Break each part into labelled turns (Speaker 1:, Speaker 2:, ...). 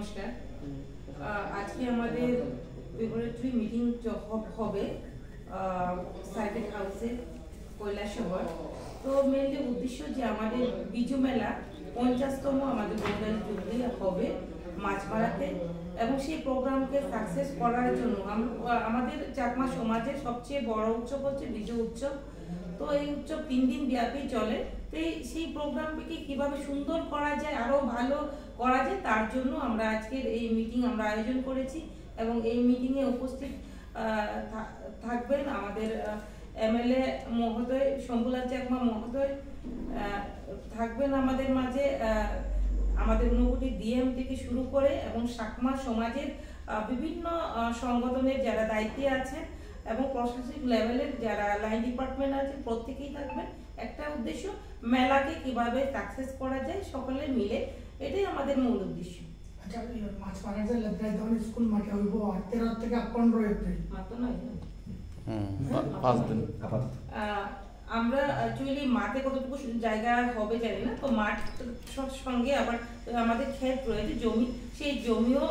Speaker 1: নমস্কার। আজকে আমাদের প্রিপারেটরি মিটিং হবে সার্কিট হাউসে কৈলাসহর। তো মেনলি উদ্দেশ্য যে আমাদের বিজু মেলা 50তম আমাদের বৈজ্ঞানিক জুবলি হবে মাছপাড়াতে, এবং সেই প্রোগ্রামকে সাকসেস করার জন্য আমাদের চাকমা সমাজের সবচেয়ে বড় উৎসব হচ্ছে বিজু উৎসব। তো এই উৎসব 3 দিন ব্যাপী চলে। তো সেই প্রোগ্রামটিকে কিভাবে সুন্দর করা যায়, আরো ভালো করা যায়, তার জন্য আমরা আজকের এই মিটিং আমরা আয়োজন করেছি। এবং এই মিটিংয়ে উপস্থিত থাকবেন আমাদের এমএলএ মহোদয় শম্ভুলাল চাকমা মহোদয়, থাকবেন আমাদের মাঝে আমাদের ঊনকোটি ডিএম থেকে শুরু করে এবং চাকমা সমাজের বিভিন্ন সংগঠনের যারা দায়িত্বে আছেন এবং প্রশাসনিক লেভেলের যারা লাইন ডিপার্টমেন্ট আছে প্রত্যেকেই থাকবেন। একটা উদ্দেশ্য, মেলাকে কিভাবে সাকসেস করা যায় সকলে মিলে, এটাই আমাদের মূল উদ্দেশ্য।
Speaker 2: আচ্ছা, মাছপাড়া যে লেপ্রাইদন স্কুল মাঠে হইব 13 থেকে 15 এপ্রিল
Speaker 1: মাত্র নয়
Speaker 3: 5 দিন।
Speaker 1: আমরা অ্যাকচুয়ালি মাঠে কতটুকু জায়গা হবে জানি না, তো মাঠ সঙ্গে আবার আমাদের ক্ষেত রয়েছে জমি, সেই জমিও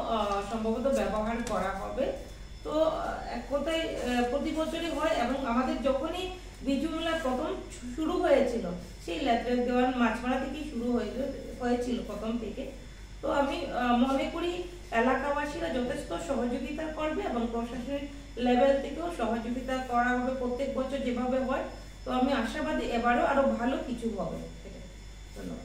Speaker 1: সম্ভবত ব্যবহার করা হবে। তো এক কথায় প্রতি বছরই হয়, এবং আমাদের যখনই বিজু মেলা প্রথম শুরু হয়েছিল সেই লেত্রের দেওয়ান মাছপাড়া থেকেই শুরু হয়েছিল প্রথম থেকে। তো আমি মনে করি এলাকাবাসীরা যথেষ্ট সহযোগিতা করবে এবং প্রশাসনিক লেভেল থেকেও সহযোগিতা করা হবে প্রত্যেক বছর যেভাবে হয়। তো আমি আশাবাদী এবারও আরো ভালো কিছু হবে। ধন্যবাদ।